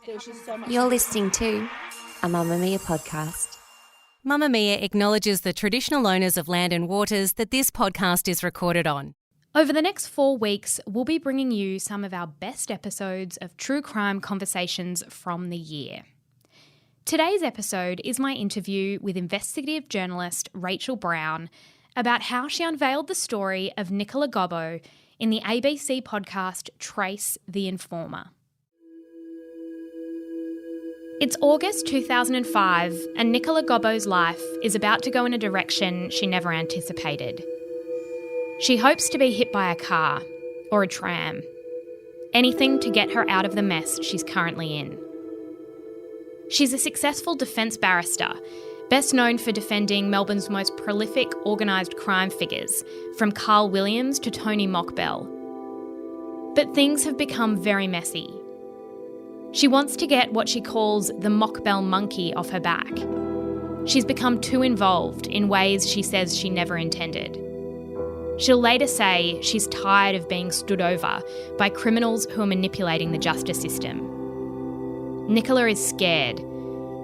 There's just so much. You're listening to a Mamma Mia podcast. Mamma Mia acknowledges the traditional owners of land and waters that this podcast is recorded on. Over the next 4 weeks, we'll be bringing you some of our best episodes of true crime conversations from the year. Today's episode is my interview with investigative journalist Rachel Brown about how she unveiled the story of Nicola Gobbo in the ABC podcast Trace the Informer. It's August 2005 and Nicola Gobbo's life is about to go in a direction she never anticipated. She hopes to be hit by a car or a tram. Anything to get her out of the mess she's currently in. She's a successful defence barrister, best known for defending Melbourne's most prolific organised crime figures, from Carl Williams to Tony Mokbel. But things have become very messy. She wants to get what she calls the Mokbel monkey off her back. She's become too involved in ways she says she never intended. She'll later say she's tired of being stood over by criminals who are manipulating the justice system. Nicola is scared,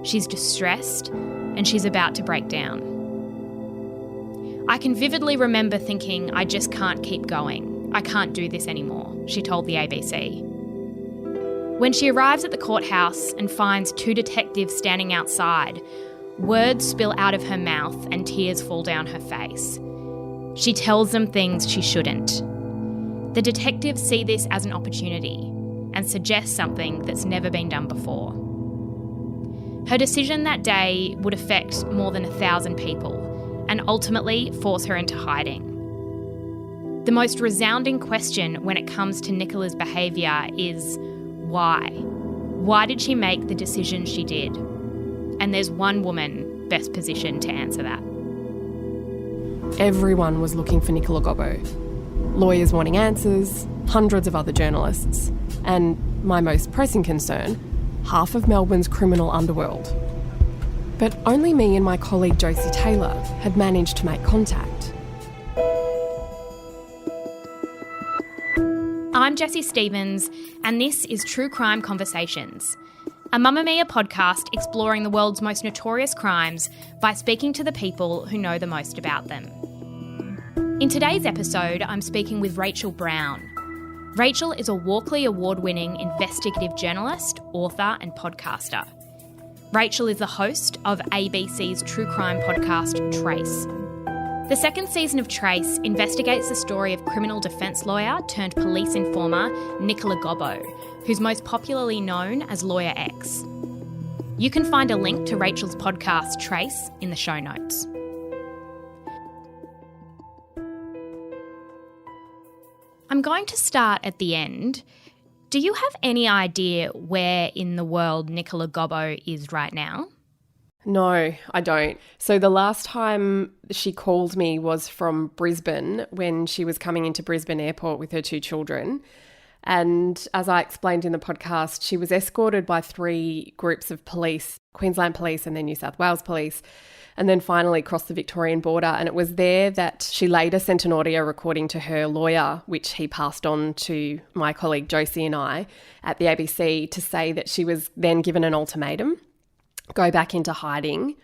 she's distressed, and she's about to break down. I can vividly remember thinking, I just can't keep going. I can't do this anymore, she told the ABC. When she arrives at the courthouse and finds 2 detectives standing outside, words spill out of her mouth and tears fall down her face. She tells them things she shouldn't. The detectives see this as an opportunity and suggest something that's never been done before. Her decision that day would affect more than 1,000 people and ultimately force her into hiding. The most resounding question when it comes to Nicola's behaviour is why? Why did she make the decision she did? And there's one woman best positioned to answer that. Everyone was looking for Nicola Gobbo. Lawyers wanting answers, hundreds of other journalists, and my most pressing concern, half of Melbourne's criminal underworld. But only me and my colleague Josie Taylor had managed to make contact. I'm Jessie Stevens, and this is True Crime Conversations, a Mamma Mia podcast exploring the world's most notorious crimes by speaking to the people who know the most about them. In today's episode, I'm speaking with Rachel Brown. Rachel is a Walkley Award-winning investigative journalist, author and podcaster. Rachel is the host of ABC's true crime podcast Trace. The second season of Trace investigates the story of criminal defence lawyer turned police informer Nicola Gobbo, who's most popularly known as Lawyer X. You can find a link to Rachel's podcast Trace in the show notes. I'm going to start at the end. Do you have any idea where in the world Nicola Gobbo is right now? No, I don't. So the last time she called me was from Brisbane when she was coming into Brisbane Airport with her 2 children. And as I explained in the podcast, she was escorted by 3 groups of police, Queensland Police and then New South Wales Police, and then finally crossed the Victorian border. And it was there that she later sent an audio recording to her lawyer, which he passed on to my colleague Josie and I at the ABC, to say that she was then given an ultimatum: go back into hiding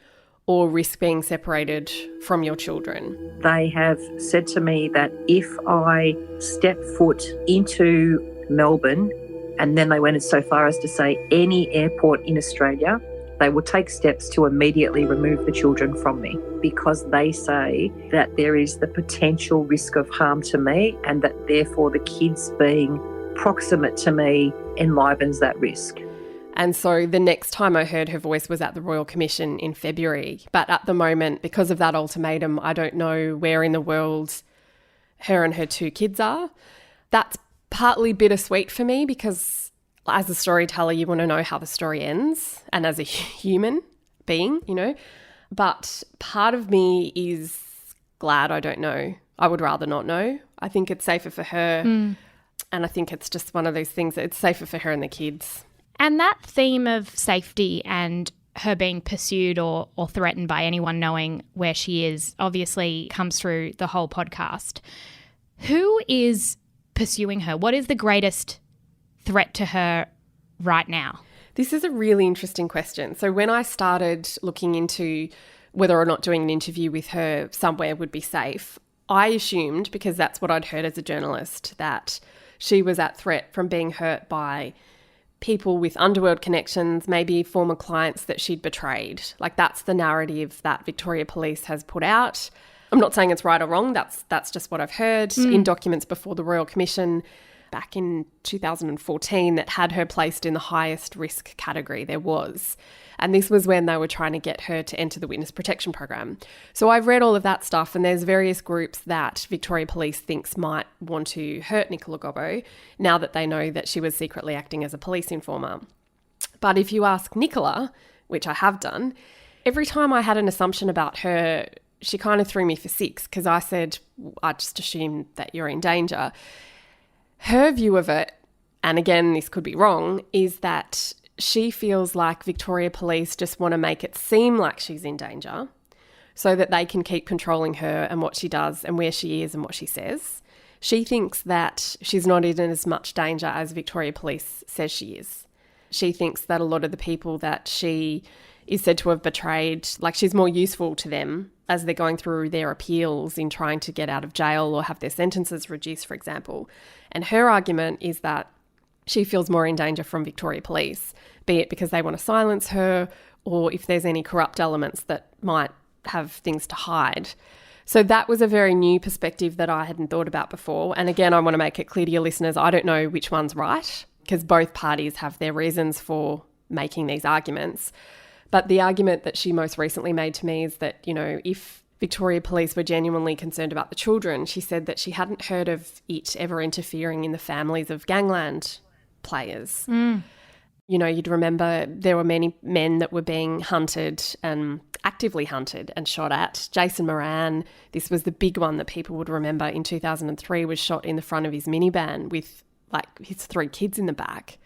or risk being separated from your children. They have said to me that if I step foot into Melbourne, and then they went so far as to say any airport in Australia, they will take steps to immediately remove the children from me, because they say that there is the potential risk of harm to me, and that therefore the kids being proximate to me enlivens that risk. And so the next time I heard her voice was at the Royal Commission in February. But at the moment, because of that ultimatum, I don't know where in the world her and her 2 kids are. That's partly bittersweet for me because as a storyteller, you want to know how the story ends, and as a human being, you know. But part of me is glad I don't know. I would rather not know. I think it's safer for her. And I think it's just one of those things that it's safer for her and the kids. And that theme of safety and her being pursued or threatened by anyone knowing where she is obviously comes through the whole podcast. Who is pursuing her? What is the greatest threat to her right now? This is a really interesting question. So when I started looking into whether or not doing an interview with her somewhere would be safe, I assumed, because that's what I'd heard as a journalist, that she was at threat from being hurt by people with underworld connections, maybe former clients that she'd betrayed. Like, that's the narrative that Victoria Police has put out. I'm not saying it's right or wrong. That's just what I've heard in documents before the Royal Commission back in 2014 that had her placed in the highest risk category there was. And this was when they were trying to get her to enter the witness protection program. So I've read all of that stuff, and there's various groups that Victoria Police thinks might want to hurt Nicola Gobbo now that they know that she was secretly acting as a police informer. But if you ask Nicola, which I have done, every time I had an assumption about her, she kind of threw me for six, because I said, I just assume that you're in danger. Her view of it, and again, this could be wrong, is that she feels like Victoria Police just want to make it seem like she's in danger so that they can keep controlling her and what she does and where she is and what she says. She thinks that she's not in as much danger as Victoria Police says she is. She thinks that a lot of the people that she is said to have betrayed, like, she's more useful to them as they're going through their appeals in trying to get out of jail or have their sentences reduced, for example. And her argument is that she feels more in danger from Victoria Police, be it because they want to silence her or if there's any corrupt elements that might have things to hide. So that was a very new perspective that I hadn't thought about before. And again, I want to make it clear to your listeners, I don't know which one's right, because both parties have their reasons for making these arguments. But the argument that she most recently made to me is that, you know, if Victoria Police were genuinely concerned about the children, she said that she hadn't heard of it ever interfering in the families of gangland players. You know, you'd remember there were many men that were being hunted and actively hunted and shot at. Jason Moran, this was the big one that people would remember in 2003, was shot in the front of his minivan with like his 3 kids in the back.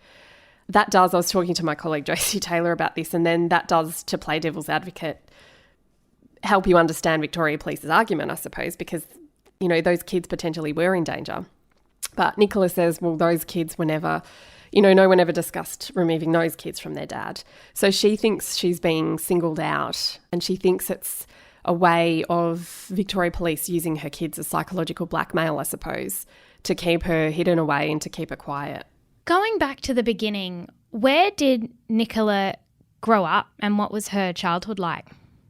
That does, I was talking to my colleague Josie Taylor about this, and then that does, to play devil's advocate, help you understand Victoria Police's argument, I suppose, because, you know, those kids potentially were in danger. But Nicola says, well, those kids were never, you know, no one ever discussed removing those kids from their dad. So she thinks she's being singled out, and she thinks it's a way of Victoria Police using her kids as psychological blackmail, I suppose, to keep her hidden away and to keep her quiet. Going back to the beginning, where did Nicola grow up and what was her childhood like?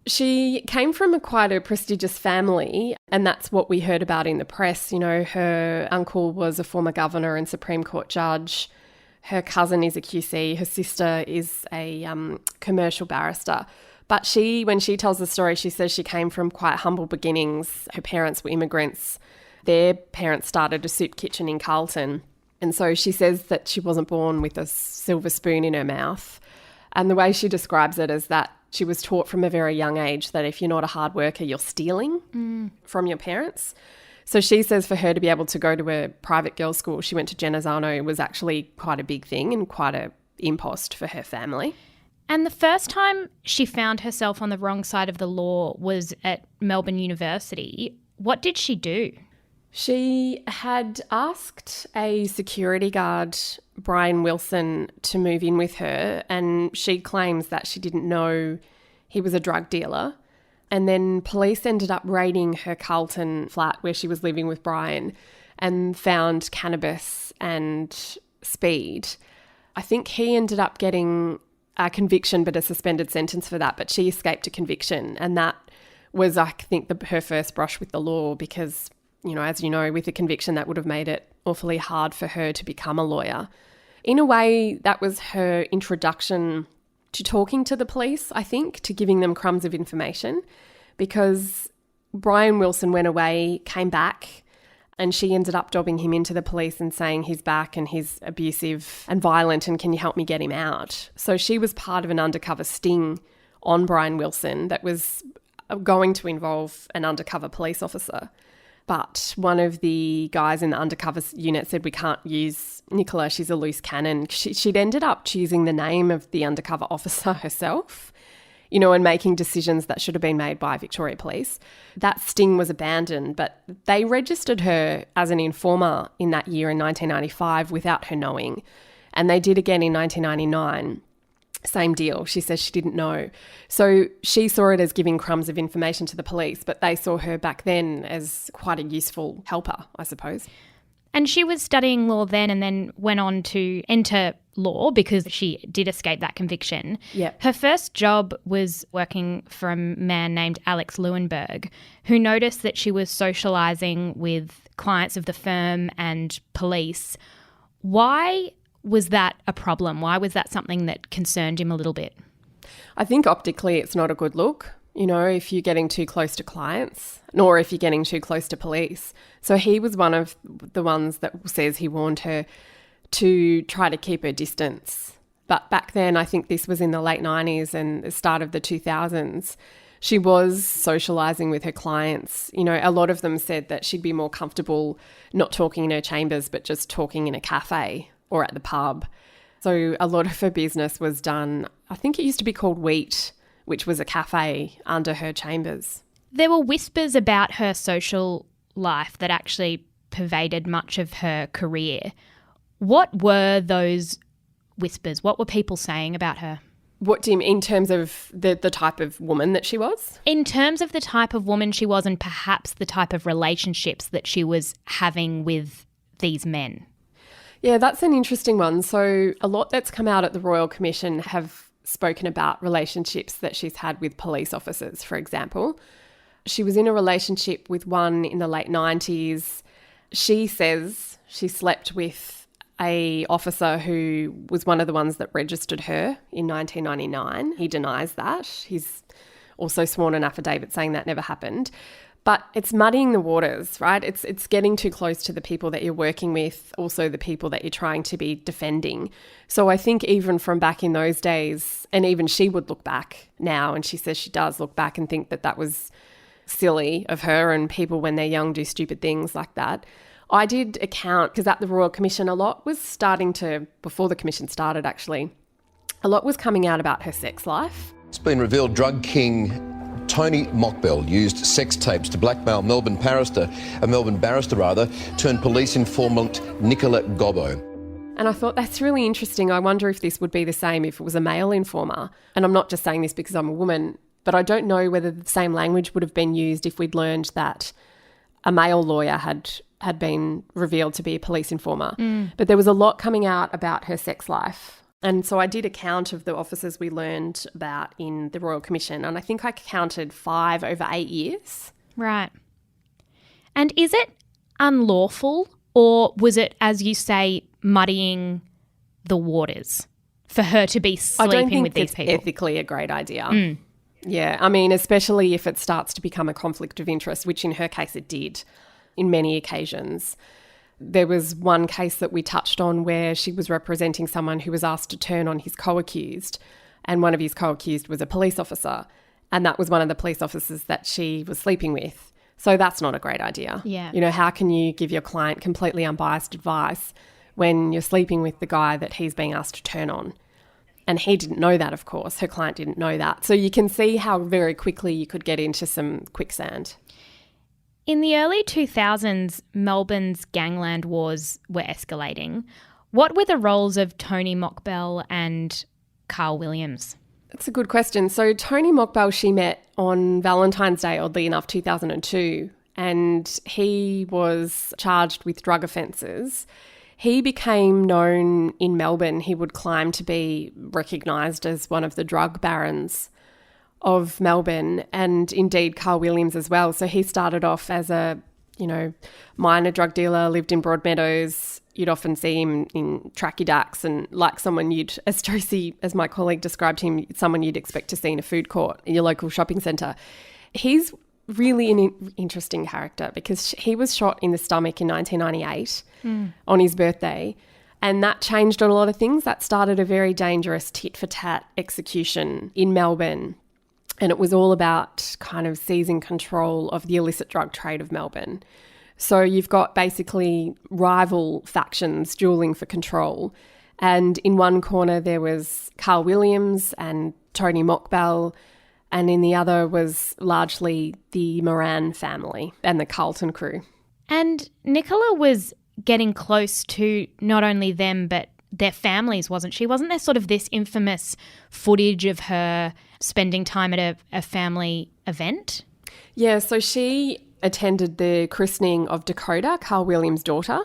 She came from quite a prestigious family, and that's what we heard about in the press. You know, her uncle was a former governor and Supreme Court judge. Her cousin is a QC. Her sister is a commercial barrister. But when she tells the story, she says she came from quite humble beginnings. Her parents were immigrants. Their parents started a soup kitchen in Carlton. And so she says that she wasn't born with a silver spoon in her mouth. And the way she describes it is that she was taught from a very young age that if you're not a hard worker, you're stealing from your parents. So she says for her to be able to go to a private girls' school, she went to Genazzano, was actually quite a big thing and quite a impost for her family. And the first time she found herself on the wrong side of the law was at Melbourne University. What did she do? She had asked a security guard, Brian Wilson, to move in with her, and she claims that she didn't know he was a drug dealer. And then police ended up raiding her Carlton flat where she was living with Brian and found cannabis and speed. I think he ended up getting a conviction but a suspended sentence for that, but she escaped a conviction. And that was, I think, her first brush with the law because, you know, as you know, with a conviction that would have made it awfully hard for her to become a lawyer. In a way, that was her introduction to talking to the police, I think, to giving them crumbs of information, because Brian Wilson went away, came back, and she ended up dobbing him into the police and saying he's back and he's abusive and violent and can you help me get him out? So she was part of an undercover sting on Brian Wilson that was going to involve an undercover police officer. But one of the guys in the undercover unit said, we can't use Nicola, she's a loose cannon. She'd ended up choosing the name of the undercover officer herself, you know, and making decisions that should have been made by Victoria Police. That sting was abandoned, but they registered her as an informer in that year in 1995 without her knowing. And they did again in 1999. Same deal. She says she didn't know. So she saw it as giving crumbs of information to the police, but they saw her back then as quite a useful helper, I suppose. And she was studying law then and then went on to enter law because she did escape that conviction. Yeah. Her first job was working for a man named Alex Leuenberg, who noticed that she was socialising with clients of the firm and police. Why was that a problem? Why was that something that concerned him a little bit? I think optically it's not a good look, you know, if you're getting too close to clients, nor if you're getting too close to police. So he was one of the ones that says he warned her to try to keep her distance. But back then, I think this was in the late 90s and the start of the 2000s, she was socialising with her clients. You know, a lot of them said that she'd be more comfortable not talking in her chambers, but just talking in a cafe or at the pub. So a lot of her business was done, I think it used to be called Wheat, which was a cafe under her chambers. There were whispers about her social life that actually pervaded much of her career. What were those whispers? What were people saying about her? What do you mean in terms of the type of woman that she was? In terms of the type of woman she was and perhaps the type of relationships that she was having with these men. Yeah, that's an interesting one. So a lot that's come out at the Royal Commission have spoken about relationships that she's had with police officers, for example. She was in a relationship with one in the late 90s. She says she slept with a officer who was one of the ones that registered her in 1999. He denies that. He's also sworn an affidavit saying that never happened. But it's muddying the waters, right? It's getting too close to the people that you're working with, also the people that you're trying to be defending. So I think even from back in those days, and even she would look back now, and she says she does look back and think that that was silly of her, and people when they're young do stupid things like that. I did account, because at the Royal Commission a lot was starting to, before the commission started actually, a lot was coming out about her sex life. It's been revealed drug king Tony Mokbel used sex tapes to blackmail Melbourne barrister turned police informant Nicola Gobbo. And I thought that's really interesting. I wonder if this would be the same if it was a male informer. And I'm not just saying this because I'm a woman, but I don't know whether the same language would have been used if we'd learned that a male lawyer had been revealed to be a police informer. But there was a lot coming out about her sex life. And so I did a count of the officers we learned about in the Royal Commission, and I think I counted 5 over 8 years. Right. And is it unlawful, or was it, as you say, muddying the waters for her to be sleeping with these people? I don't think it's ethically a great idea. Yeah, I mean, especially if it starts to become a conflict of interest, which in her case it did in many occasions. There was one case that we touched on where she was representing someone who was asked to turn on his co-accused, and one of his co-accused was a police officer, and that was one of the police officers that she was sleeping with. So that's not a great idea. Yeah. You know, how can you give your client completely unbiased advice when you're sleeping with the guy that he's being asked to turn on? And he didn't know that, of course. Her client didn't know that. So you can see how very quickly you could get into some quicksand. In the early 2000s, Melbourne's gangland wars were escalating. What were the roles of Tony Mokbel and Carl Williams? That's a good question. So Tony Mokbel, she met on Valentine's Day, oddly enough, 2002, and he was charged with drug offences. He became known in Melbourne. He would climb to be recognised as one of the drug barons of Melbourne, and indeed Carl Williams as well. So he started off as a, minor drug dealer, lived in Broadmeadows. You'd often see him in tracky dacks and like someone as Tracy, as my colleague described him, someone you'd expect to see in a food court in your local shopping centre. He's really an interesting character because he was shot in the stomach in 1998 on his birthday, and that changed a lot of things. That started a very dangerous tit-for-tat execution in Melbourne. And it was all about kind of seizing control of the illicit drug trade of Melbourne. So you've got basically rival factions dueling for control. And in one corner there was Carl Williams and Tony Mokbel, and in the other was largely the Moran family and the Carlton crew. And Nicola was getting close to not only them but their families, wasn't she? Wasn't there sort of this infamous footage of her spending time at a family event? Yeah, so she attended the christening of Dakota, Carl Williams' daughter.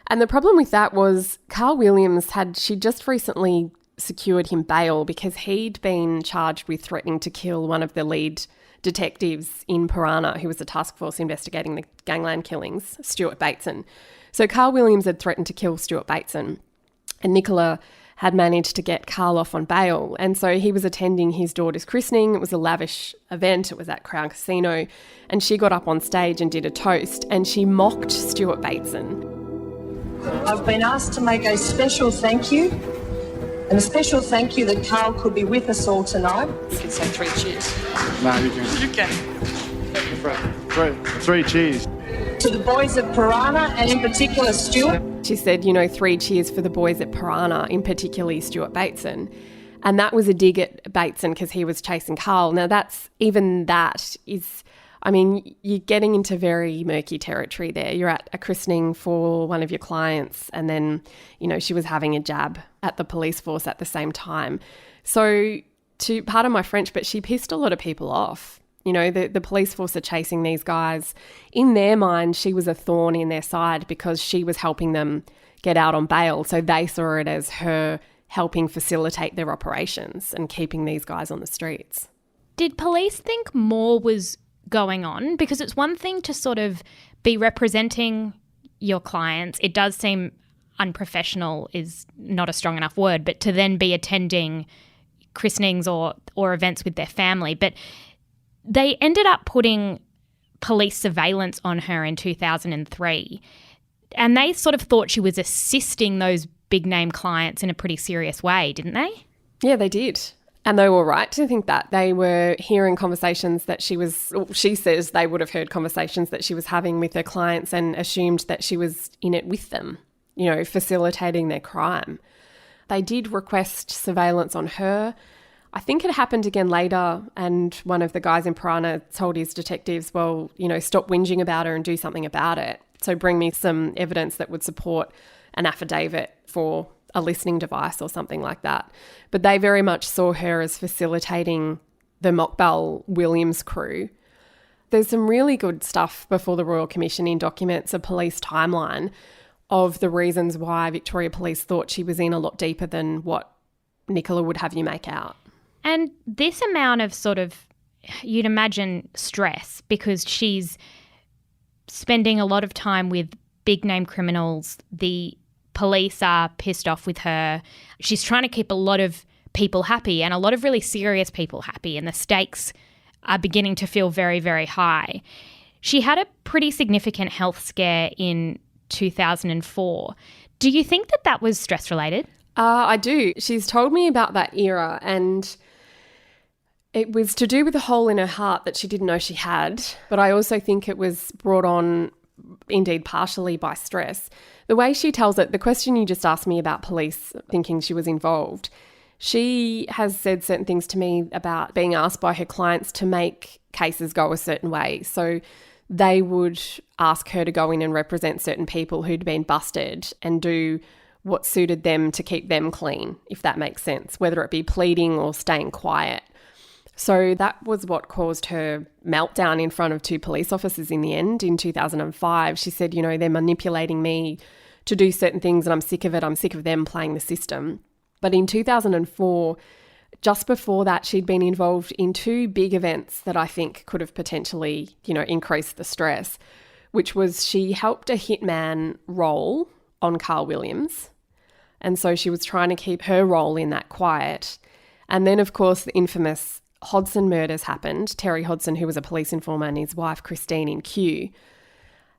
And the problem with that was Carl Williams she'd just recently secured him bail because he'd been charged with threatening to kill one of the lead detectives in Piranha, who was the task force investigating the gangland killings, Stuart Bateson. So Carl Williams had threatened to kill Stuart Bateson, and Nicola had managed to get Carl off on bail. And so he was attending his daughter's christening. It was a lavish event. It was at Crown Casino. And she got up on stage and did a toast, and she mocked Stuart Bateson. I've been asked to make a special thank you, and a special thank you that Carl could be with us all tonight. You can say 3 cheers. No, you can. You can. Three cheers. To the boys of Piranha, and in particular Stuart. She said, 3 cheers for the boys at Piranha, in particular Stuart Bateson. And that was a dig at Bateson because he was chasing Carl. Now you're getting into very murky territory there. You're at a christening for one of your clients, and then, she was having a jab at the police force at the same time. So, to pardon my French, but she pissed a lot of people off. The police force are chasing these guys. In their mind, she was a thorn in their side because she was helping them get out on bail. So they saw it as her helping facilitate their operations and keeping these guys on the streets. Did police think more was going on? Because it's one thing to sort of be representing your clients. It does seem unprofessional is not a strong enough word, but to then be attending christenings or events with their family. But they ended up putting police surveillance on her in 2003, and they sort of thought she was assisting those big-name clients in a pretty serious way, didn't they? Yeah, they did. And they were right to think that. They were hearing conversations that she says they would have heard conversations that she was having with her clients and assumed that she was in it with them, facilitating their crime. They did request surveillance on her. I think it happened again later, and one of the guys in Piranha told his detectives, well, stop whinging about her and do something about it. So bring me some evidence that would support an affidavit for a listening device or something like that. But they very much saw her as facilitating the Mokbel Williams crew. There's some really good stuff before the Royal Commission in documents, a police timeline of the reasons why Victoria Police thought she was in a lot deeper than what Nicola would have you make out. And this amount of sort of, you'd imagine, stress, because she's spending a lot of time with big name criminals. The police are pissed off with her. She's trying to keep a lot of people happy and a lot of really serious people happy, and the stakes are beginning to feel very, very high. She had a pretty significant health scare in 2004. Do you think that was stress related? I do. She's told me about that era, and it was to do with a hole in her heart that she didn't know she had. But I also think it was brought on, indeed partially, by stress. The way she tells it, the question you just asked me about police thinking she was involved, she has said certain things to me about being asked by her clients to make cases go a certain way. So they would ask her to go in and represent certain people who'd been busted and do what suited them to keep them clean, if that makes sense, whether it be pleading or staying quiet. So that was what caused her meltdown in front of 2 police officers in the end in 2005. She said, they're manipulating me to do certain things and I'm sick of it. I'm sick of them playing the system. But in 2004, just before that, she'd been involved in 2 big events that I think could have potentially, increased the stress, which was she helped a hitman roll on Carl Williams. And so she was trying to keep her role in that quiet. And then, of course, the infamous Hodson murders happened. Terry Hodson, who was a police informer, and his wife, Christine, in Kew.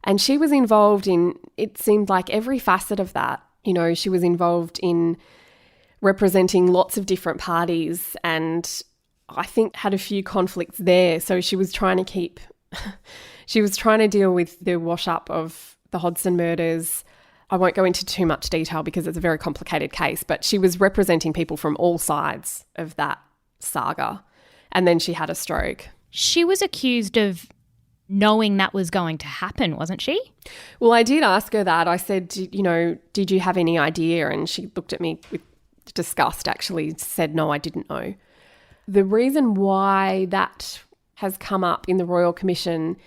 And she was involved in, it seemed like, every facet of that. She was involved in representing lots of different parties and I think had a few conflicts there. So she was trying to deal with the wash up of the Hodson murders. I won't go into too much detail because it's a very complicated case, but she was representing people from all sides of that saga. And then she had a stroke. She was accused of knowing that was going to happen, wasn't she? Well, I did ask her that. I said, did you have any idea? And she looked at me with disgust, actually, said, no, I didn't know. The reason why that has come up in the Royal Commission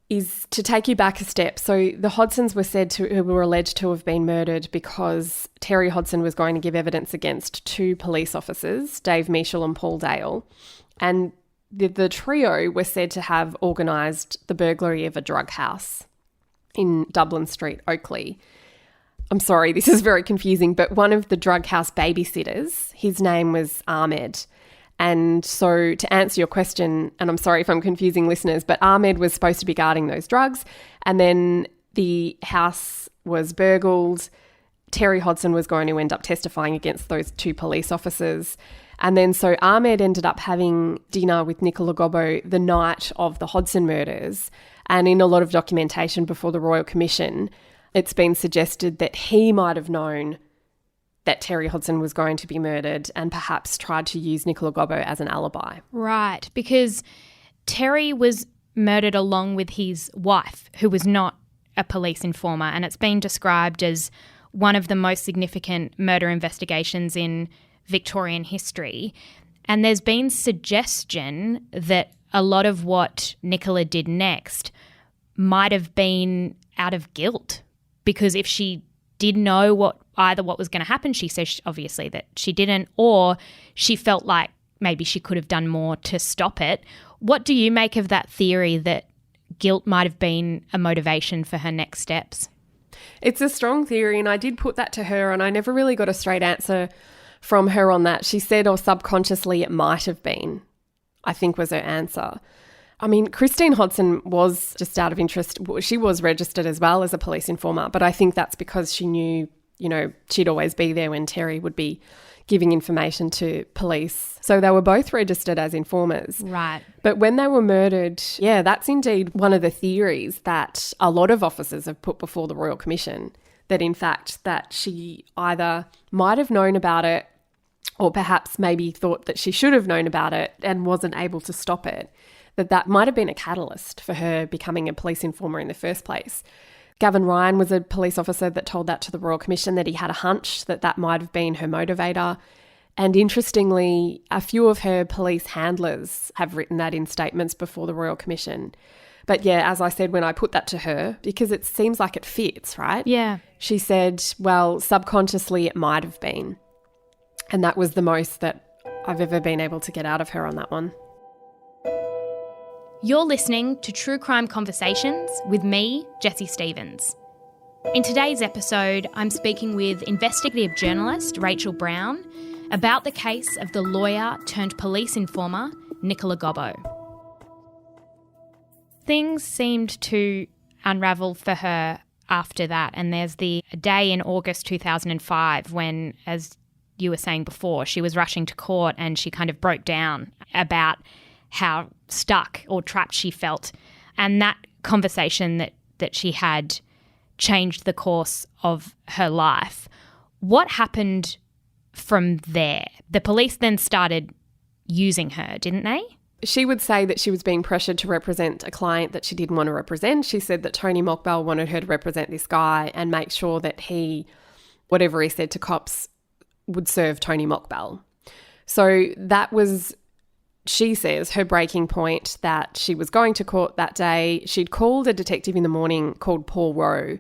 is to take you back a step. So the Hodsons were alleged to have been murdered because Terry Hodson was going to give evidence against two police officers, Dave Meashall and Paul Dale. And the trio were said to have organised the burglary of a drug house in Dublin Street, Oakley. I'm sorry, this is very confusing, but one of the drug house babysitters, his name was Ahmed. And so to answer your question, and I'm sorry if I'm confusing listeners, but Ahmed was supposed to be guarding those drugs, and then the house was burgled. Terry Hodson was going to end up testifying against those two police officers. And then so Ahmed ended up having dinner with Nicola Gobbo the night of the Hodson murders. And in a lot of documentation before the Royal Commission, it's been suggested that he might have known that Terry Hodson was going to be murdered and perhaps tried to use Nicola Gobbo as an alibi. Right, because Terry was murdered along with his wife, who was not a police informer, and it's been described as one of the most significant murder investigations in Victorian history. And there's been suggestion that a lot of what Nicola did next might have been out of guilt, because if she did know what was going to happen, she says obviously that she didn't, or she felt like maybe she could have done more to stop it. What do you make of that theory that guilt might have been a motivation for her next steps? It's a strong theory, and I did put that to her, and I never really got a straight answer from her on that. She said, or subconsciously it might have been, I think was her answer. I mean, Christine Hodson was, just out of interest, she was registered as well as a police informer, but I think that's because she knew, she'd always be there when Terry would be giving information to police. So they were both registered as informers. Right. But when they were murdered, yeah, that's indeed one of the theories that a lot of officers have put before the Royal Commission, that in fact that she either might have known about it or perhaps maybe thought that she should have known about it and wasn't able to stop it, that might have been a catalyst for her becoming a police informer in the first place. Gavin Ryan was a police officer that told that to the Royal Commission, that he had a hunch that might have been her motivator. And interestingly, a few of her police handlers have written that in statements before the Royal Commission. But yeah, as I said, when I put that to her, because it seems like it fits, right? Yeah. She said, well, subconsciously it might have been. And that was the most that I've ever been able to get out of her on that one. You're listening to True Crime Conversations with me, Jessie Stevens. In today's episode, I'm speaking with investigative journalist Rachel Brown about the case of the lawyer turned police informer, Nicola Gobbo. Things seemed to unravel for her after that, and there's the day in August 2005 when, as you were saying before, she was rushing to court and she kind of broke down about how stuck or trapped she felt. And that conversation that she had changed the course of her life. What happened from there? The police then started using her, didn't they? She would say that she was being pressured to represent a client that she didn't want to represent. She said that Tony Mokbel wanted her to represent this guy and make sure that whatever he said to cops, would serve Tony Mokbel. So that was, she says, her breaking point, that she was going to court that day. She'd called a detective in the morning called Paul Rowe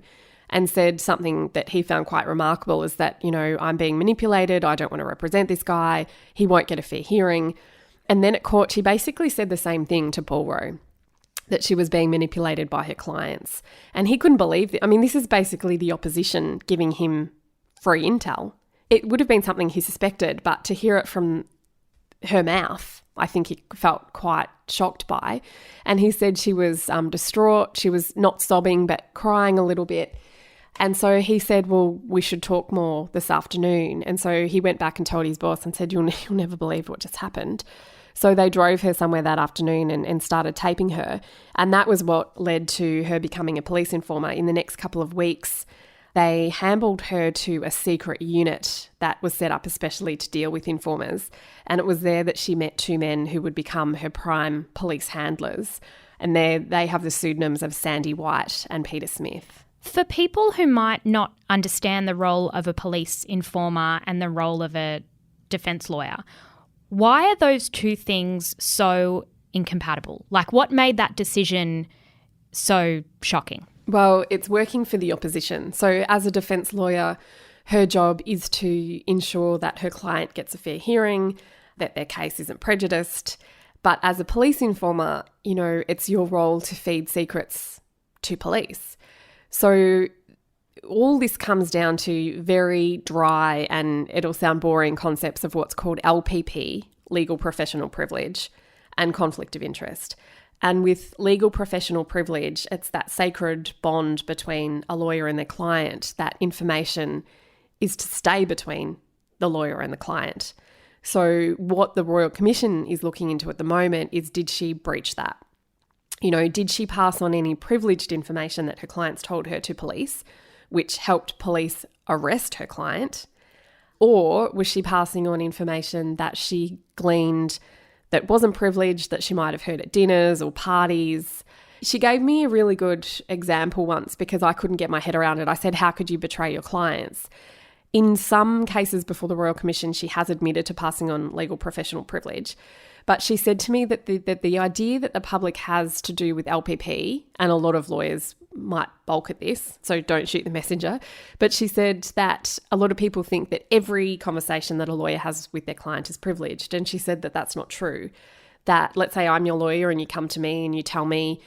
and said something that he found quite remarkable, is that, I'm being manipulated. I don't want to represent this guy. He won't get a fair hearing. And then at court, she basically said the same thing to Paul Rowe, that she was being manipulated by her clients. And he couldn't believe it. I mean, this is basically the opposition giving him free intel. It would have been something he suspected, but to hear it from her mouth, I think he felt quite shocked by. And he said she was distraught. She was not sobbing, but crying a little bit. And so he said, well, we should talk more this afternoon. And so he went back and told his boss and said, you'll never believe what just happened. So they drove her somewhere that afternoon and started taping her. And that was what led to her becoming a police informer. In the next couple of weeks, they handballed her to a secret unit that was set up especially to deal with informers. And it was there that she met two men who would become her prime police handlers. And they have the pseudonyms of Sandy White and Peter Smith. For people who might not understand the role of a police informer and the role of a defence lawyer, why are those two things so incompatible? Like, what made that decision so shocking? Well, it's working for the opposition. So as a defence lawyer, her job is to ensure that her client gets a fair hearing, that their case isn't prejudiced. But as a police informer, it's your role to feed secrets to police. So all this comes down to very dry, and it'll sound boring, concepts of what's called LPP, legal professional privilege, and conflict of interest. And with legal professional privilege, it's that sacred bond between a lawyer and their client. That information is to stay between the lawyer and the client. So what the Royal Commission is looking into at the moment is, did she breach that? Did she pass on any privileged information that her clients told her to police, which helped police arrest her client? Or was she passing on information that she gleaned that wasn't privileged, that she might have heard at dinners or parties? She gave me a really good example once because I couldn't get my head around it. I said, how could you betray your clients? In some cases before the Royal Commission, she has admitted to passing on legal professional privilege. But she said to me that the idea that the public has to do with LPP, and a lot of lawyers might balk at this, so don't shoot the messenger, but she said that a lot of people think that every conversation that a lawyer has with their client is privileged. And she said that that's not true. That, let's say I'm your lawyer and you come to me and you tell me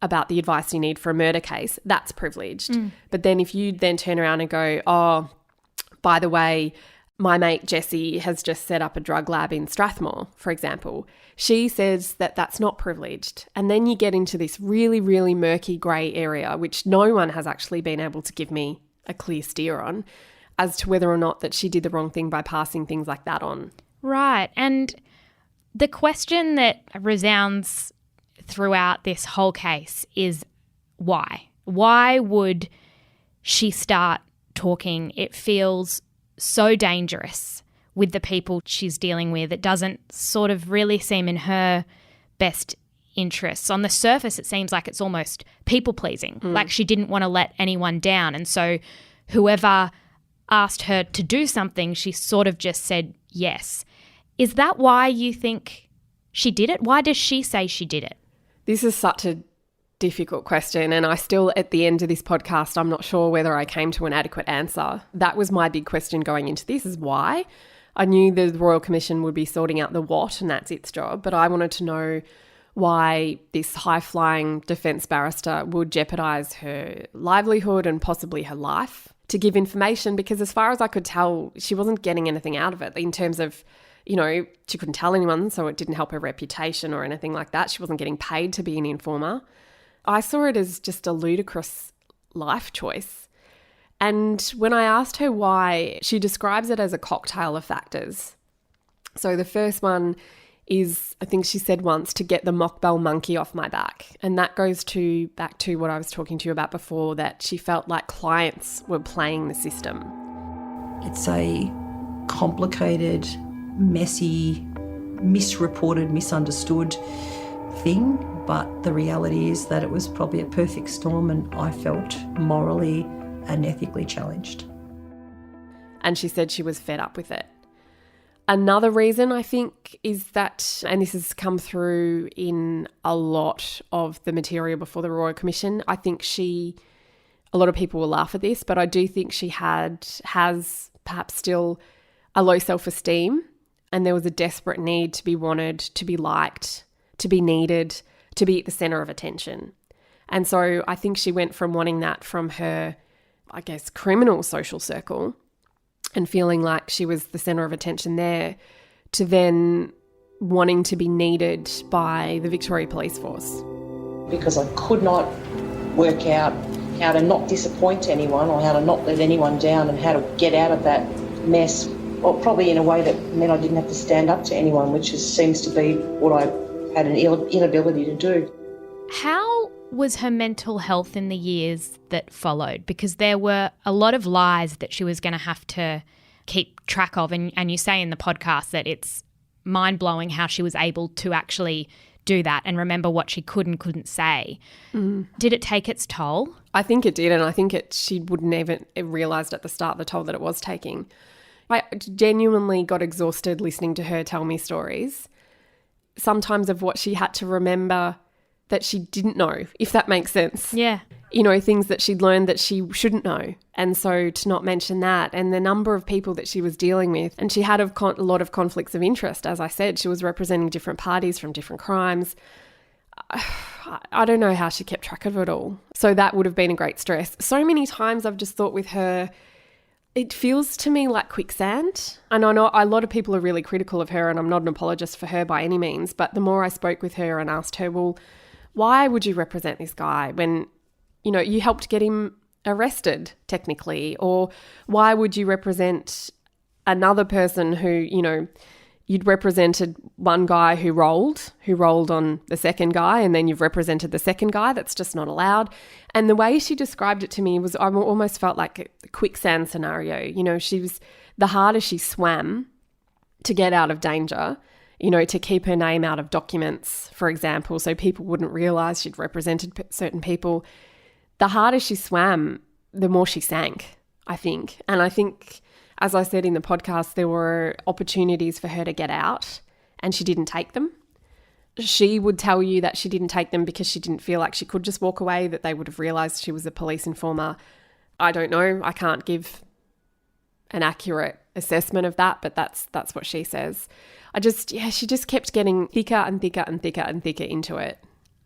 about the advice you need for a murder case, that's privileged. But then if you then turn around and go, oh, by the way, my mate Jessie has just set up a drug lab in Strathmore, for example. She says that that's not privileged. And then you get into this really, really murky grey area, which no one has actually been able to give me a clear steer on, as to whether or not that she did the wrong thing by passing things like that on. Right. And the question that resounds throughout this whole case is why? Why would she start talking? It feels so dangerous with the people she's dealing with. It doesn't sort of really seem in her best interests. On the surface, it seems like it's almost people-pleasing, like she didn't want to let anyone down. And so whoever asked her to do something, she sort of just said yes. Is that why you think she did it? Why does she say she did it? This is such a difficult question, and I still, at the end of this podcast, I'm not sure whether I came to an adequate answer. That was my big question going into this, is why. I knew the Royal Commission would be sorting out the what, and that's its job, but I wanted to know why this high-flying defence barrister would jeopardise her livelihood and possibly her life to give information, because as far as I could tell, she wasn't getting anything out of it in terms of, she couldn't tell anyone, so it didn't help her reputation or anything like that. She wasn't getting paid to be an informer. I saw it as just a ludicrous life choice. And when I asked her why, she describes it as a cocktail of factors. So the first one is, I think she said once, to get the Mokbel monkey off my back. And that goes back to what I was talking to you about before, that she felt like clients were playing the system. It's a complicated, messy, misreported, misunderstood thing. But the reality is that it was probably a perfect storm, and I felt morally and ethically challenged. And she said she was fed up with it. Another reason, I think, is that, and this has come through in a lot of the material before the Royal Commission, I think a lot of people will laugh at this, but I do think she has perhaps still a low self-esteem, and there was a desperate need to be wanted, to be liked, to be needed, to be at the centre of attention. And so I think she went from wanting that from her, I guess, criminal social circle and feeling like she was the centre of attention there, to then wanting to be needed by the Victoria Police Force. Because I could not work out how to not disappoint anyone or how to not let anyone down and how to get out of that mess, or probably in a way that meant I didn't have to stand up to anyone, which seems to be what I had an inability to do. How was her mental health in the years that followed? Because there were a lot of lies that she was going to have to keep track of. And you say in the podcast that it's mind-blowing how she was able to actually do that and remember what she could and couldn't say. Did it take its toll? I think it did, and I think she wouldn't even realised at the start the toll that it was taking. I genuinely got exhausted listening to her tell me stories, sometimes of what she had to remember that she didn't know, if that makes sense. Yeah. You know, things that she'd learned that she shouldn't know. And so to not mention that, and the number of people that she was dealing with, and she had a lot of conflicts of interest. As I said, she was representing different parties from different crimes. I don't know how she kept track of it all. So that would have been a great stress. So many times I've just thought with her, it feels to me like quicksand. And I know a lot of people are really critical of her, and I'm not an apologist for her by any means, but the more I spoke with her and asked her, well, why would you represent this guy when, you know, you helped get him arrested technically? Or why would you represent another person who, you know, you'd represented one guy who rolled on the second guy, and then you've represented the second guy? That's just not allowed. And the way she described it to me was, I almost felt like a quicksand scenario. You know, the harder she swam to get out of danger, you know, to keep her name out of documents, for example, so people wouldn't realise she'd represented certain people, the harder she swam, the more she sank, I think. And I think, as I said in the podcast, there were opportunities for her to get out and she didn't take them. She would tell you that she didn't take them because she didn't feel like she could just walk away, that they would have realised she was a police informer. I don't know. I can't give an accurate assessment of that, but that's what she says. She just kept getting thicker and thicker and thicker and thicker into it.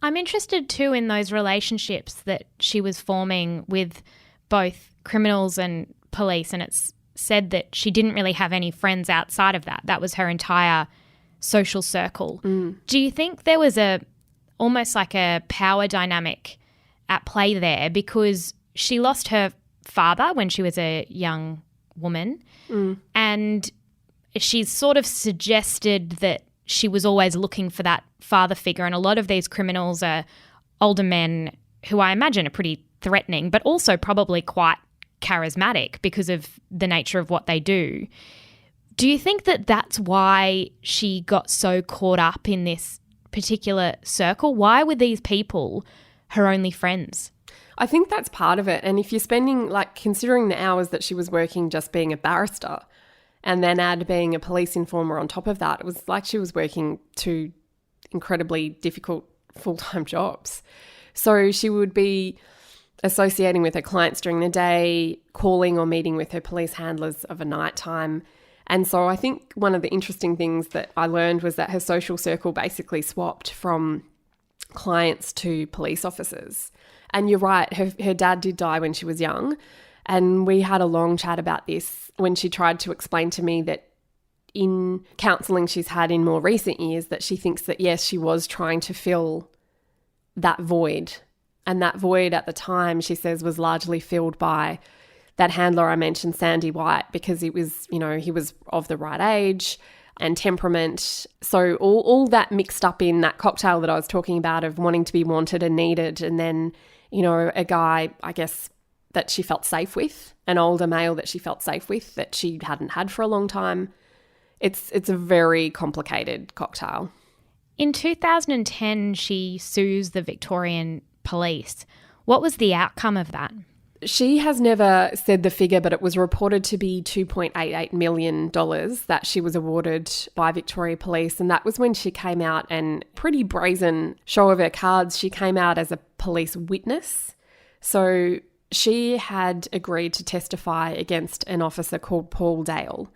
I'm interested too in those relationships that she was forming with both criminals and police, and it's said that she didn't really have any friends outside of that. That was her entire social circle. Do you think there was almost like a power dynamic at play there, because she lost her father when she was a young woman, and she's sort of suggested that she was always looking for that father figure, and a lot of these criminals are older men who I imagine are pretty threatening, but also probably quite charismatic because of the nature of what they do. Do you think that that's why she got so caught up in this particular circle? Why were these people her only friends? I think that's part of it. And if you're spending, considering the hours that she was working just being a barrister, and then add being a police informer on top of that, it was like she was working two incredibly difficult full-time jobs. So she would be associating with her clients during the day, calling or meeting with her police handlers of a night time. And so I think one of the interesting things that I learned was that her social circle basically swapped from clients to police officers. And you're right, her dad did die when she was young. And we had a long chat about this when she tried to explain to me that in counselling she's had in more recent years, that she thinks that, yes, she was trying to fill that void. And that void at the time, she says, was largely filled by that handler I mentioned, Sandy White, because it was, you know, he was of the right age and temperament. So all that mixed up in that cocktail that I was talking about of wanting to be wanted and needed, and then, you know, a guy, I guess, that she felt safe with, an older male that she felt safe with that she hadn't had for a long time. It's a very complicated cocktail. In 2010, she sues the Victorian police. What was the outcome of that? She has never said the figure, but it was reported to be $2.88 million that she was awarded by Victoria Police. And that was when she came out, and pretty brazen show of her cards, she came out as a police witness. So she had agreed to testify against an officer called Paul Dale,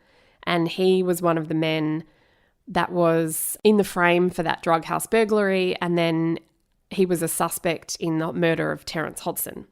and he was one of the men that was in the frame for that drug house burglary, and then he was a suspect in the murder of Terence Hodson.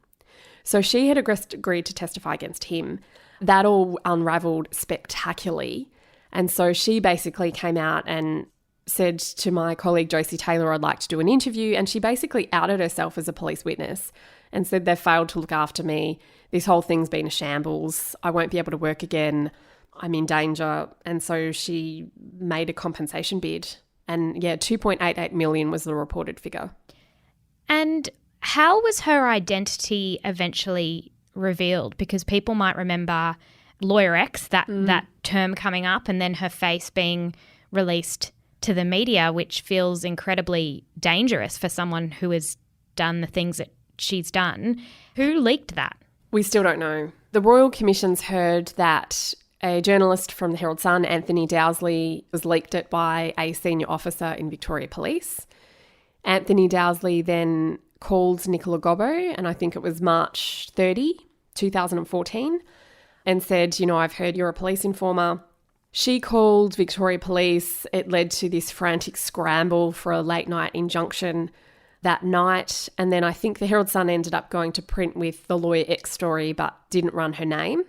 So she had agreed to testify against him. That all unravelled spectacularly, and so she basically came out and said to my colleague Josie Taylor, I'd like to do an interview, and she basically outed herself as a police witness and said, they've failed to look after me. This whole thing's been a shambles. I won't be able to work again. I'm in danger. And so she made a compensation bid. And yeah, 2.88 million was the reported figure. And how was her identity eventually revealed? Because people might remember Lawyer X, that term coming up, and then her face being released to the media, which feels incredibly dangerous for someone who has done the things that she's done. Who leaked that? We still don't know. The Royal Commission's heard that a journalist from the Herald Sun, Anthony Dowsley, was leaked it by a senior officer in Victoria Police. Anthony Dowsley then called Nicola Gobbo, and I think it was March 30, 2014, and said, I've heard you're a police informer. She called Victoria Police. It led to this frantic scramble for a late night injunction that night. And then I think the Herald Sun ended up going to print with the Lawyer X story, but didn't run her name.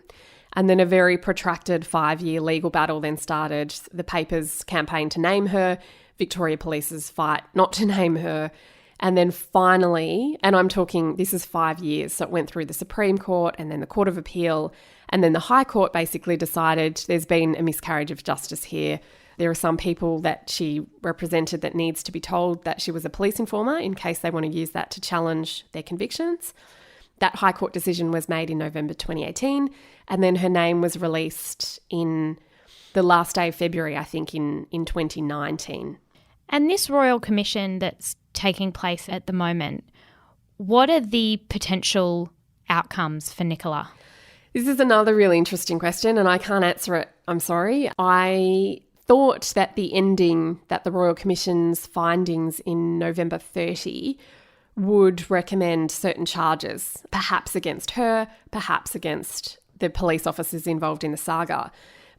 And then a very protracted 5-year legal battle then started. The paper's campaign to name her, Victoria Police's fight not to name her. And then finally, and I'm talking, this is 5 years, so it went through the Supreme Court and then the Court of Appeal, and then the High Court basically decided there's been a miscarriage of justice here. There are some people that she represented that needs to be told that she was a police informer in case they want to use that to challenge their convictions. That High Court decision was made in November 2018, and then her name was released in the last day of February, I think, in 2019. And this Royal Commission that's taking place at the moment, what are the potential outcomes for Nicola? This is another really interesting question, and I can't answer it. I'm sorry. I thought that the ending, that the Royal Commission's findings in November 30 would recommend certain charges, perhaps against her, perhaps against the police officers involved in the saga.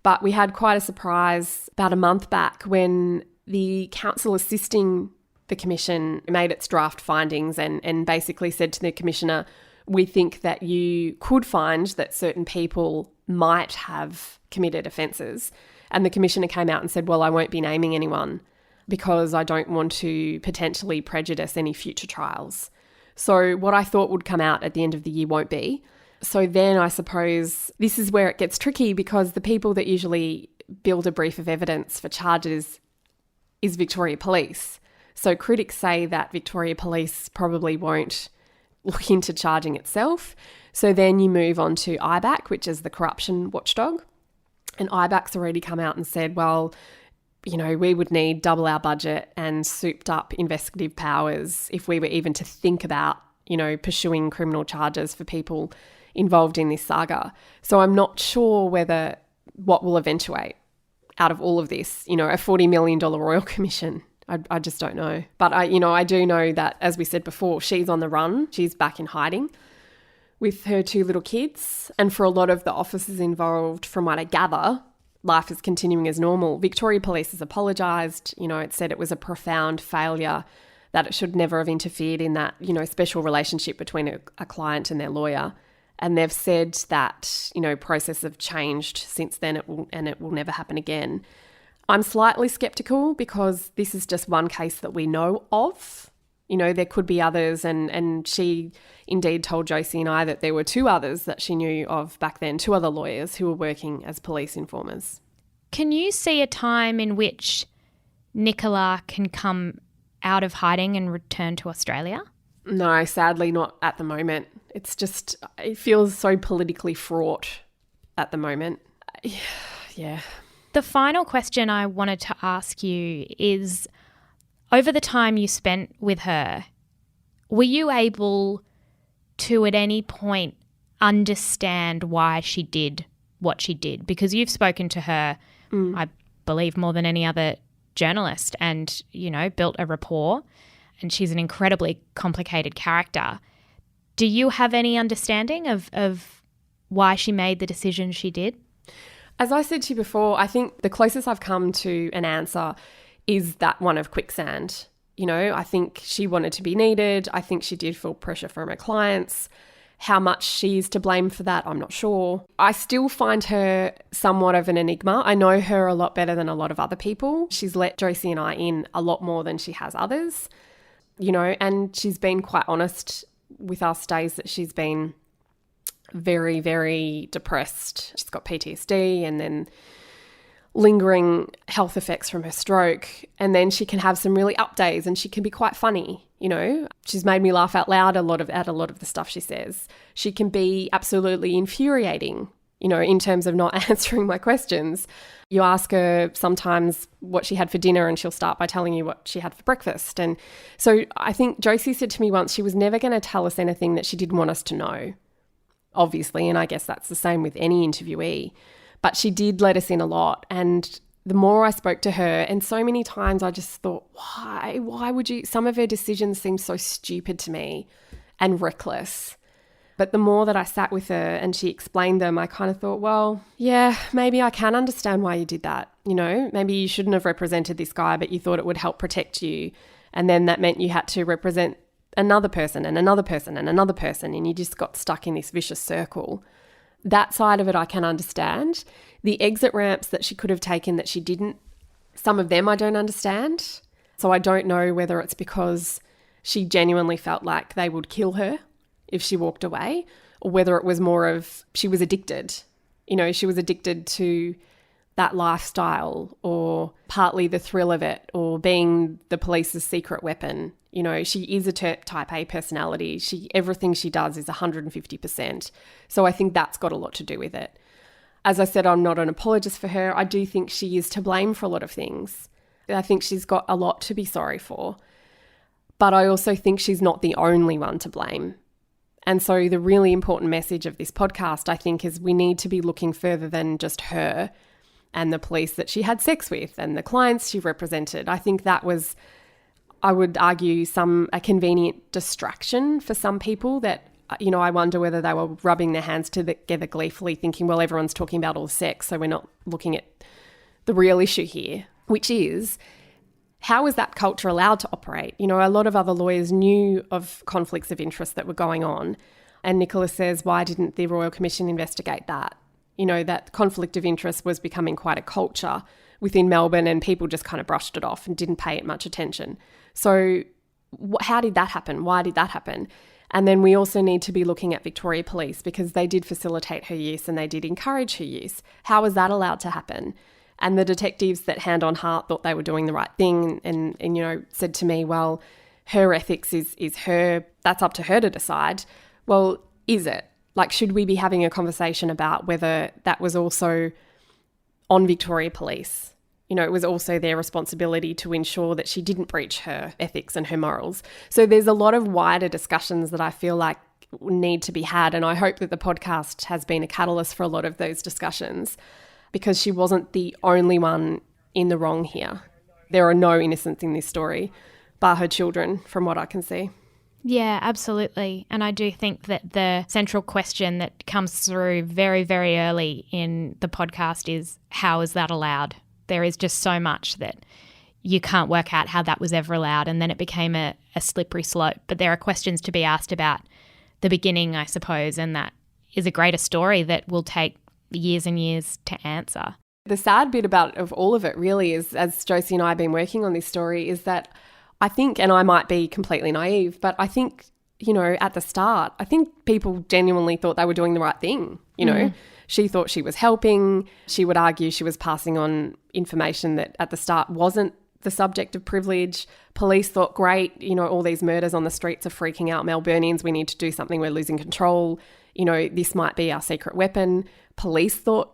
But we had quite a surprise about a month back when the council assisting the commission made its draft findings and basically said to the commissioner, we think that you could find that certain people might have committed offences. And the commissioner came out and said, well, I won't be naming anyone because I don't want to potentially prejudice any future trials. So what I thought would come out at the end of the year won't be. So then I suppose this is where it gets tricky because the people that usually build a brief of evidence for charges is Victoria Police. So critics say that Victoria Police probably won't look into charging itself. So then you move on to IBAC, which is the corruption watchdog. And IBAC's already come out and said, well, we would need double our budget and souped up investigative powers if we were even to think about, pursuing criminal charges for people involved in this saga. So I'm not sure what will eventuate out of all of this, a $40 million Royal Commission. I just don't know. But I do know that, as we said before, she's on the run. She's back in hiding with her 2 little kids. And for a lot of the officers involved, from what I gather, life is continuing as normal. Victoria Police has apologised. It said it was a profound failure, that it should never have interfered in that, special relationship between a client and their lawyer. And they've said that, processes have changed since then and it will never happen again. I'm slightly sceptical because this is just one case that we know of. There could be others, and she indeed told Josie and I that there were 2 others that she knew of back then, 2 other lawyers who were working as police informers. Can you see a time in which Nicola can come out of hiding and return to Australia? No, sadly not at the moment. It feels so politically fraught at the moment. Yeah. The final question I wanted to ask you is, over the time you spent with her, were you able to at any point understand why she did what she did? Because you've spoken to her, I believe, more than any other journalist and, built a rapport, and she's an incredibly complicated character. Do you have any understanding of why she made the decision she did? As I said to you before, I think the closest I've come to an answer is that one of quicksand. I think she wanted to be needed. I think she did feel pressure from her clients. How much she's to blame for that, I'm not sure. I still find her somewhat of an enigma. I know her a lot better than a lot of other people. She's let Josie and I in a lot more than she has others, and she's been quite honest with us days that she's been very, very depressed. She's got PTSD and then lingering health effects from her stroke. And then she can have some really up days and she can be quite funny. She's made me laugh out loud at a lot of the stuff she says. She can be absolutely infuriating you know, in terms of not answering my questions. You ask her sometimes what she had for dinner and she'll start by telling you what she had for breakfast. And so I think Josie said to me once she was never going to tell us anything that she didn't want us to know, obviously, and I guess that's the same with any interviewee. But she did let us in a lot. And the more I spoke to her, and so many times I just thought, why would you? Some of her decisions seemed so stupid to me and reckless. But the more that I sat with her and she explained them, I kind of thought, well, yeah, maybe I can understand why you did that. You know, maybe you shouldn't have represented this guy, but you thought it would help protect you. And then that meant you had to represent another person and another person and another person, and you just got stuck in this vicious circle. That side of it I can understand. The exit ramps that she could have taken that she didn't, some of them I don't understand. So I don't know whether it's because she genuinely felt like they would kill her if she walked away, or whether it was more of she was addicted. You know, she was addicted to that lifestyle, or partly the thrill of it, or being the police's secret weapon. You know, she is a type A personality. Everything she does is 150%. So I think that's got a lot to do with it. As I said, I'm not an apologist for her. I do think she is to blame for a lot of things. I think she's got a lot to be sorry for. But I also think she's not the only one to blame. And so the really important message of this podcast, I think, is we need to be looking further than just her and the police that she had sex with and the clients she represented. I think that was, I would argue, a convenient distraction for some people that, you know, I wonder whether they were rubbing their hands together gleefully thinking, well, everyone's talking about all sex, so we're not looking at the real issue here, which is, how is that culture allowed to operate? You know, a lot of other lawyers knew of conflicts of interest that were going on. And Nicola says, why didn't the Royal Commission investigate that? You know, that conflict of interest was becoming quite a culture within Melbourne, and people just kind of brushed it off and didn't pay it much attention. So how did that happen? Why did that happen? And then we also need to be looking at Victoria Police, because they did facilitate her use and they did encourage her use. How was that allowed to happen? And the detectives that hand on heart thought they were doing the right thing and you know, said to me, well, her ethics is her, that's up to her to decide. Well, is it? Like, should we be having a conversation about whether that was also on Victoria Police? You know, it was also their responsibility to ensure that she didn't breach her ethics and her morals. So there's a lot of wider discussions that I feel like need to be had. And I hope that the podcast has been a catalyst for a lot of those discussions, because she wasn't the only one in the wrong here. There are no innocents in this story, bar her children, from what I can see. Yeah, absolutely. And I do think that the central question that comes through very, very early in the podcast is, how is that allowed? There is just so much that you can't work out how that was ever allowed. And then it became a slippery slope. But there are questions to be asked about the beginning, I suppose, and that is a greater story that will take years and years to answer. The sad bit of all of it really is, as Josie and I have been working on this story, is that I think, and I might be completely naive, but I think, you know, at the start, I think people genuinely thought they were doing the right thing. You know, she thought she was helping. She would argue she was passing on information that at the start wasn't the subject of privilege. Police thought, great, you know, all these murders on the streets are freaking out Melburnians. We need to do something. We're losing control. You know, this might be our secret weapon. Police thought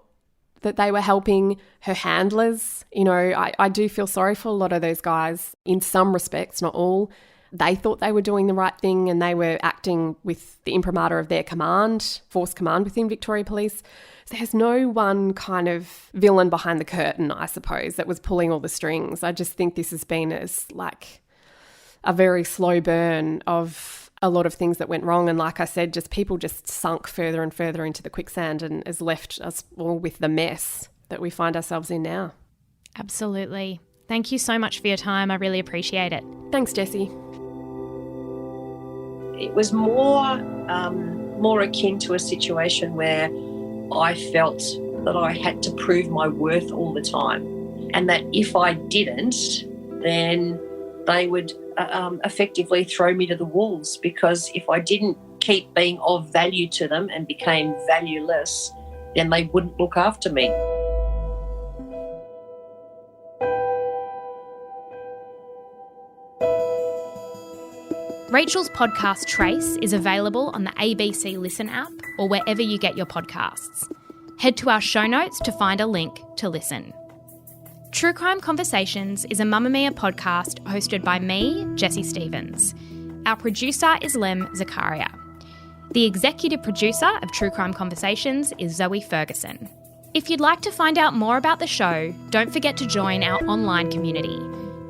that they were helping. Her handlers, you know, I do feel sorry for a lot of those guys in some respects, not all. They thought they were doing the right thing and they were acting with the imprimatur of their command, force command within Victoria Police. So there's no one kind of villain behind the curtain, I suppose, that was pulling all the strings. I just think this has been like a very slow burn of a lot of things that went wrong. And like I said, just people just sunk further and further into the quicksand and has left us all with the mess that we find ourselves in now. Absolutely. Thank you so much for your time. I really appreciate it. Thanks, Jessie. It was more akin to a situation where I felt that I had to prove my worth all the time, and that if I didn't, then they would effectively throw me to the wolves, because if I didn't keep being of value to them and became valueless, then they wouldn't look after me. Rachel's podcast Trace is available on the ABC Listen app or wherever you get your podcasts. Head to our show notes to find a link to listen. True Crime Conversations is a Mamma Mia podcast hosted by me, Jessie Stevens. Our producer is Lem Zakaria. The executive producer of True Crime Conversations is Zoe Ferguson. If you'd like to find out more about the show, don't forget to join our online community.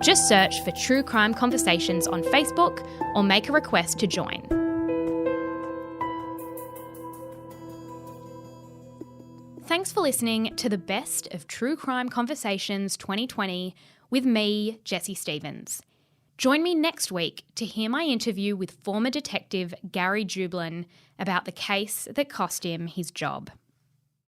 Just search for True Crime Conversations on Facebook or make a request to join. Thanks for listening to the best of True Crime Conversations 2020 with me, Jessie Stevens. Join me next week to hear my interview with former detective Gary Jublin about the case that cost him his job.